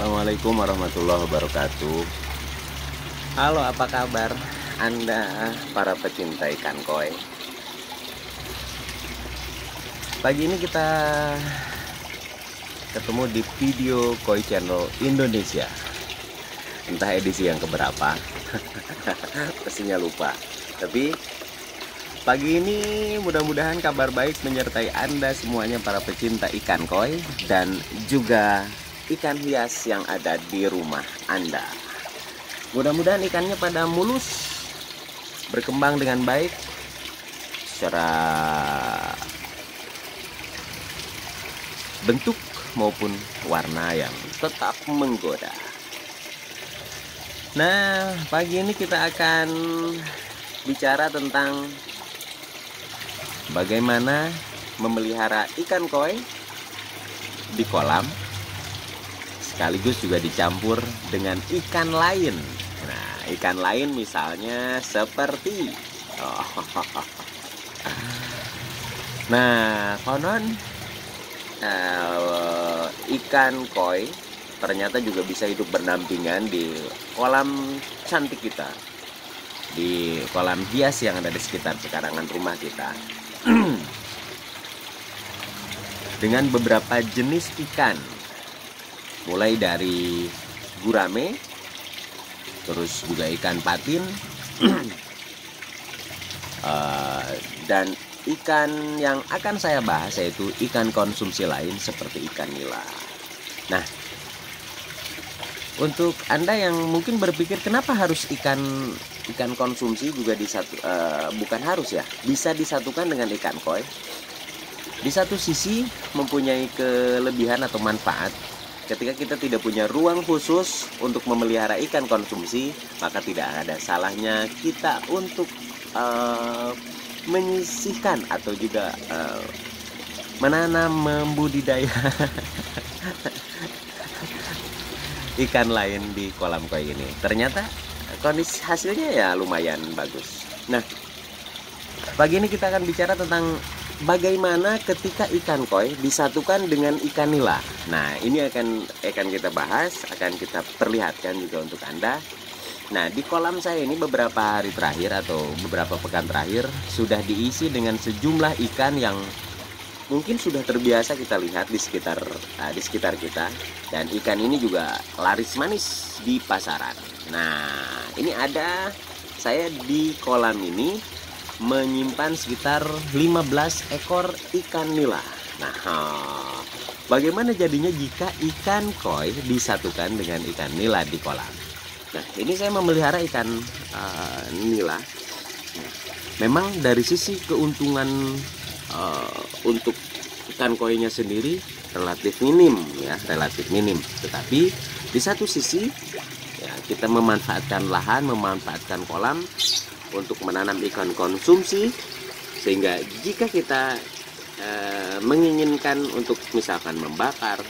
Assalamualaikum warahmatullahi wabarakatuh. Halo, apa kabar Anda para pecinta ikan koi? Pagi ini kita ketemu di video Koi Channel Indonesia. Entah edisi yang keberapa, pastinya lupa. Tapi pagi ini mudah-mudahan kabar baik menyertai Anda semuanya para pecinta ikan koi dan juga ikan hias yang ada di rumah Anda. Mudah-mudahan ikannya pada mulus, berkembang dengan baik secara bentuk maupun warna yang tetap menggoda. Nah, pagi ini kita akan bicara tentang bagaimana memelihara ikan koi di kolam, sekaligus juga dicampur dengan ikan lain. Nah, ikan lain misalnya seperti Nah, konon ikan koi ternyata juga bisa hidup berdampingan di kolam cantik kita, di kolam hias yang ada di sekitar pekarangan rumah kita. Dengan beberapa jenis ikan, mulai dari gurame, terus juga ikan patin, dan ikan yang akan saya bahas yaitu ikan konsumsi lain seperti ikan nila. Nah, untuk Anda yang mungkin berpikir kenapa harus ikan konsumsi juga bukan harus ya, bisa disatukan dengan ikan koi. Di satu sisi mempunyai kelebihan atau manfaat. Ketika kita tidak punya ruang khusus untuk memelihara ikan konsumsi, maka tidak ada salahnya kita untuk menyisihkan atau juga menanam, membudidaya ikan lain di kolam koi ini. Ternyata kondisi hasilnya ya lumayan bagus. Nah, pagi ini kita akan bicara tentang bagaimana ketika ikan koi disatukan dengan ikan nila. Nah, ini akan kita bahas, akan kita perlihatkan juga untuk Anda. Nah, di kolam saya ini beberapa hari terakhir atau beberapa pekan terakhir sudah diisi dengan sejumlah ikan yang mungkin sudah terbiasa kita lihat di sekitar kita, dan ikan ini juga laris manis di pasaran. Nah, ini ada saya di kolam ini menyimpan sekitar 15 ekor ikan nila. Nah, bagaimana jadinya jika ikan koi disatukan dengan ikan nila di kolam? Nah, ini saya memelihara ikan nila. Memang dari sisi keuntungan untuk ikan koinya sendiri relatif minim ya, relatif minim. Tetapi di satu sisi ya, kita memanfaatkan lahan, memanfaatkan kolam untuk menanam ikan konsumsi, sehingga jika kita menginginkan untuk misalkan membakar,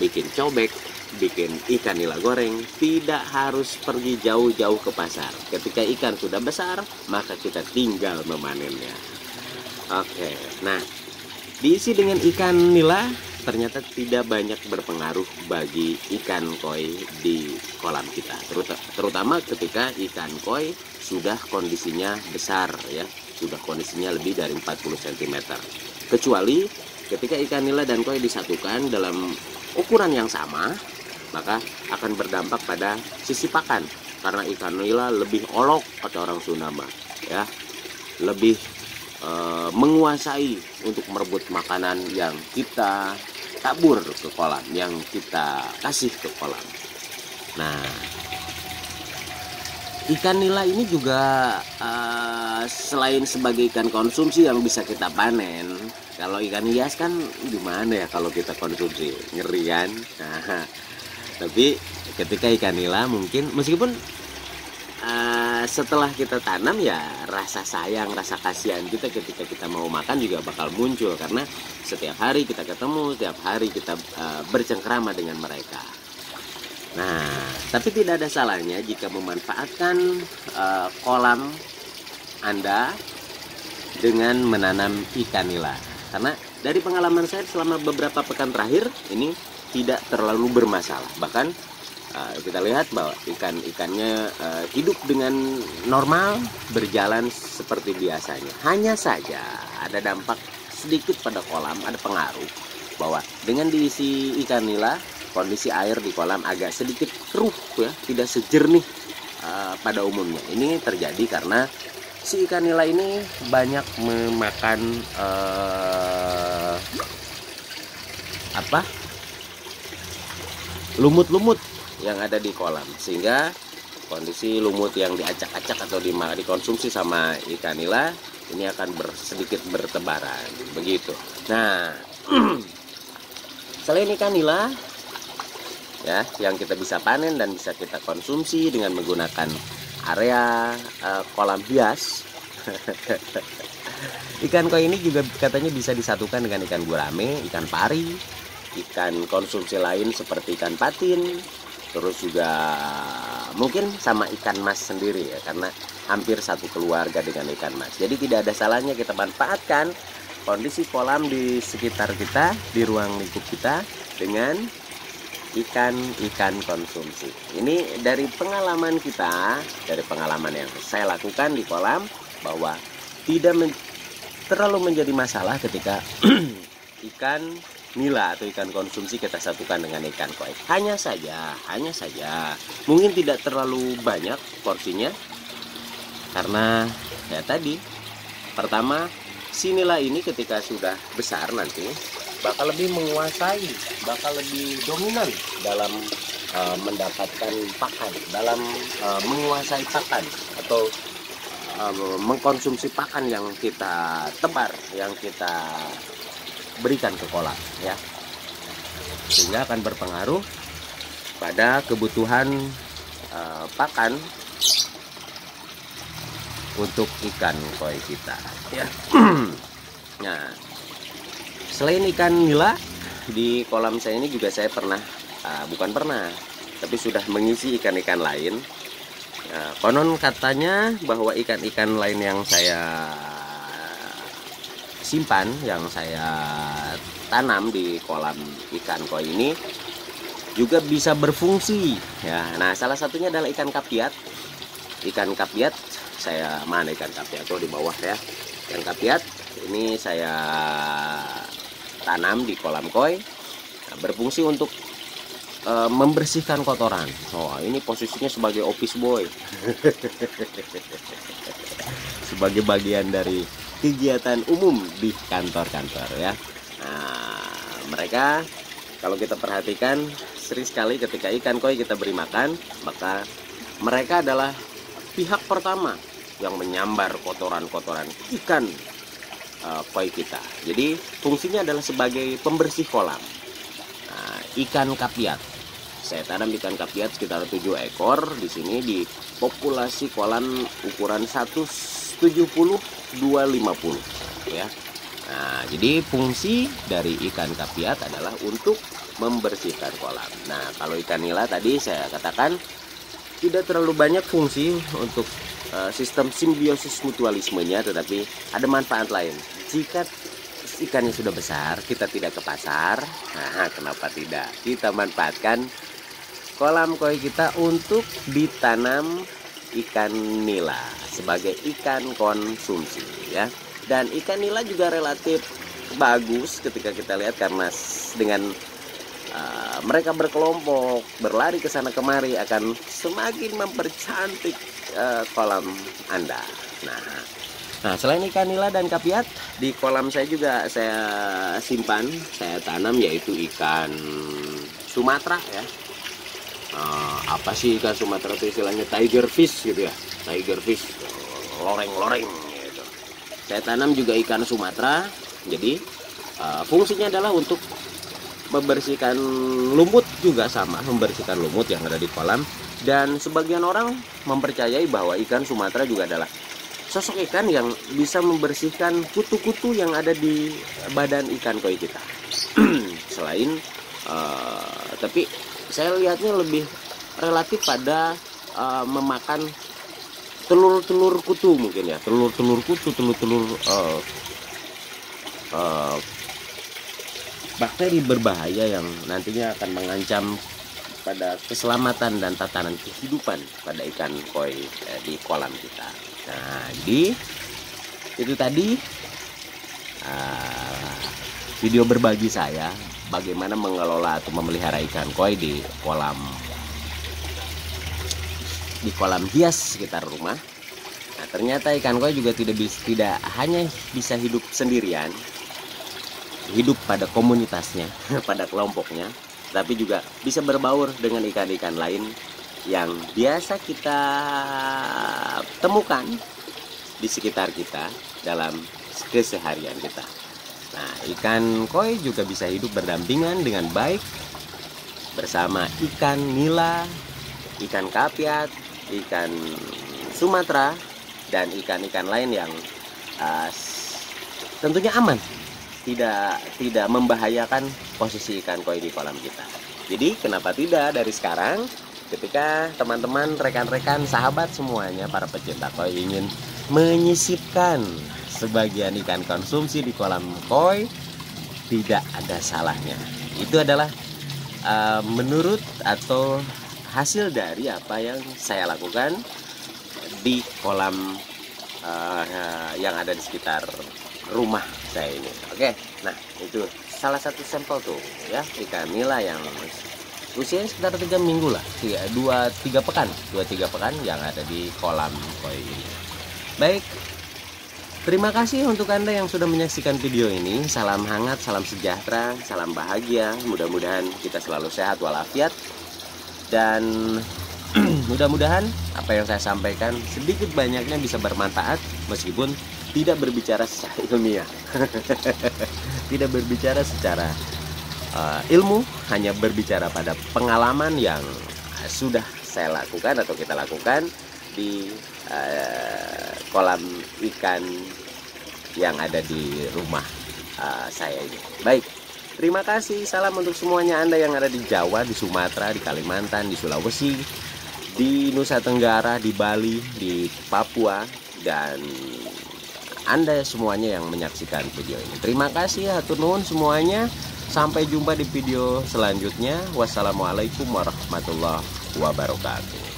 bikin cobek, bikin ikan nila goreng, tidak harus pergi jauh-jauh ke pasar. Ketika ikan sudah besar, maka kita tinggal memanennya. Oke, nah diisi dengan ikan nila ternyata tidak banyak berpengaruh bagi ikan koi di kolam kita, terutama ketika ikan koi sudah kondisinya besar ya, sudah kondisinya lebih dari 40 cm. Kecuali ketika ikan nila dan koi disatukan dalam ukuran yang sama, maka akan berdampak pada sisi pakan, karena ikan nila lebih olok kata orang Sunda ya, lebih menguasai untuk merebut makanan yang kita tabur ke kolam, yang kita kasih ke kolam. Nah, ikan nila ini juga selain sebagai ikan konsumsi yang bisa kita panen, kalau ikan hias kan gimana ya kalau kita konsumsi, ngeri kan? Nah, tapi ketika ikan nila mungkin meskipun setelah kita tanam ya rasa sayang, rasa kasihan kita ketika kita mau makan juga bakal muncul, karena setiap hari kita ketemu, setiap hari kita bercengkrama dengan mereka. Nah, tapi tidak ada salahnya jika memanfaatkan kolam Anda dengan menanam ikan nila. Karena dari pengalaman saya selama beberapa pekan terakhir ini, tidak terlalu bermasalah. Bahkan kita lihat bahwa ikan-ikannya hidup dengan normal, berjalan seperti biasanya. Hanya saja ada dampak sedikit pada kolam, ada pengaruh bahwa dengan diisi ikan nila, kondisi air di kolam agak sedikit keruh ya, tidak sejernih pada umumnya. Ini terjadi karena si ikan nila ini banyak memakan lumut-lumut yang ada di kolam, sehingga kondisi lumut yang diacak-acak atau dikonsumsi sama ikan nila ini akan sedikit bertebaran begitu. Nah, selain ikan nila ya yang kita bisa panen dan bisa kita konsumsi dengan menggunakan area kolam hias, ikan koi ini juga katanya bisa disatukan dengan ikan gurame, ikan pari, ikan konsumsi lain seperti ikan patin, terus juga mungkin sama ikan mas sendiri ya, karena hampir satu keluarga dengan ikan mas. Jadi tidak ada salahnya kita manfaatkan kondisi kolam di sekitar kita, di ruang lingkup kita dengan ikan konsumsi. Ini dari pengalaman kita, dari pengalaman yang saya lakukan di kolam, bahwa tidak terlalu menjadi masalah ketika ikan nila atau ikan konsumsi kita satukan dengan ikan koi. Hanya saja mungkin tidak terlalu banyak porsinya, karena ya tadi, pertama, si nila ini ketika sudah besar nanti bakal lebih menguasai, bakal lebih dominan dalam mendapatkan pakan, dalam menguasai pakan atau mengkonsumsi pakan yang kita tebar, yang kita berikan ke kolam ya, sehingga akan berpengaruh pada kebutuhan pakan untuk ikan koi kita ya. Nah, selain ikan nila di kolam saya ini juga saya pernah tapi sudah mengisi ikan-ikan lain. Konon katanya bahwa ikan-ikan lain yang saya simpan, yang saya tanam di kolam ikan koi ini juga bisa berfungsi ya. Nah, salah satunya adalah ikan kapiat. Ikan kapiat ikan kapiat tuh di bawah ya. Ikan kapiat ini saya tanam di kolam koi, berfungsi untuk membersihkan kotoran. Oh, ini posisinya sebagai office boy. Sebagai bagian dari kegiatan umum di kantor-kantor ya. Nah, mereka kalau kita perhatikan sering sekali ketika ikan koi kita beri makan, maka mereka adalah pihak pertama yang menyambar kotoran-kotoran ikan koi kita. Jadi fungsinya adalah sebagai pembersih kolam. Nah, ikan kapiat, saya tanam ikan kapiat sekitar 7 ekor di sini di populasi kolam ukuran 170-250 ya. Nah, jadi fungsi dari ikan kapiat adalah untuk membersihkan kolam. Nah, kalau ikan nila tadi saya katakan tidak terlalu banyak fungsi untuk sistem simbiosis mutualismenya, tetapi ada manfaat lain. Jika ikannya sudah besar, kita tidak ke pasar, nah kenapa tidak kita manfaatkan kolam koi kita untuk ditanam ikan nila sebagai ikan konsumsi ya. Dan ikan nila juga relatif bagus ketika kita lihat, karena dengan mereka berkelompok berlari ke sana kemari akan semakin mempercantik kolam Anda. Nah, selain ikan nila dan kapiat, di kolam saya juga saya simpan, saya tanam yaitu ikan Sumatera ya. Apa sih ikan Sumatera itu istilahnya? Tiger fish gitu ya, tiger fish, loreng-loreng gitu. Saya tanam juga ikan Sumatera. Jadi fungsinya adalah untuk membersihkan lumut, juga sama membersihkan lumut yang ada di kolam. Dan sebagian orang mempercayai bahwa ikan Sumatera juga adalah sosok ikan yang bisa membersihkan kutu-kutu yang ada di badan ikan koi kita. Selain tapi saya lihatnya lebih relatif pada memakan telur-telur kutu mungkin ya, telur-telur kutu, telur-telur bakteri berbahaya yang nantinya akan mengancam pada keselamatan dan tatanan kehidupan pada ikan koi di kolam kita. Nah, itu tadi video berbagi saya bagaimana mengelola atau memelihara ikan koi di kolam hias sekitar rumah. Nah, ternyata ikan koi juga tidak hanya bisa hidup sendirian, hidup pada komunitasnya, pada kelompoknya, tapi juga bisa berbaur dengan ikan-ikan lain yang biasa kita temukan di sekitar kita dalam keseharian kita. Nah, ikan koi juga bisa hidup berdampingan dengan baik bersama ikan nila, ikan kapiat, ikan Sumatera, dan ikan-ikan lain yang tentunya aman, tidak membahayakan posisi ikan koi di kolam kita. Jadi kenapa tidak dari sekarang, ketika teman-teman, rekan-rekan, sahabat semuanya, para pecinta koi ingin menyisipkan sebagian ikan konsumsi di kolam koi, tidak ada salahnya. Itu adalah menurut atau hasil dari apa yang saya lakukan di kolam yang ada di sekitar rumah saya ini. Oke, nah itu salah satu sampel tuh ya, ikan nila yang usianya sekitar 3 minggu lah, 2-3 pekan yang ada di kolam koi ini. Baik, terima kasih untuk Anda yang sudah menyaksikan video ini. Salam hangat, salam sejahtera, salam bahagia. Mudah-mudahan kita selalu sehat walafiat, dan mudah-mudahan apa yang saya sampaikan sedikit banyaknya bisa bermanfaat, meskipun tidak berbicara secara ilmiah. Tidak berbicara secara ilmu, hanya berbicara pada pengalaman yang sudah saya lakukan atau kita lakukan di kolam ikan yang ada di rumah saya ini. Baik, terima kasih. Salam untuk semuanya Anda yang ada di Jawa, di Sumatera, di Kalimantan, di Sulawesi, di Nusa Tenggara, di Bali, di Papua, dan Anda semuanya yang menyaksikan video ini. Terima kasih, hatur nuhun semuanya. Sampai jumpa di video selanjutnya. Wassalamualaikum warahmatullahi wabarakatuh.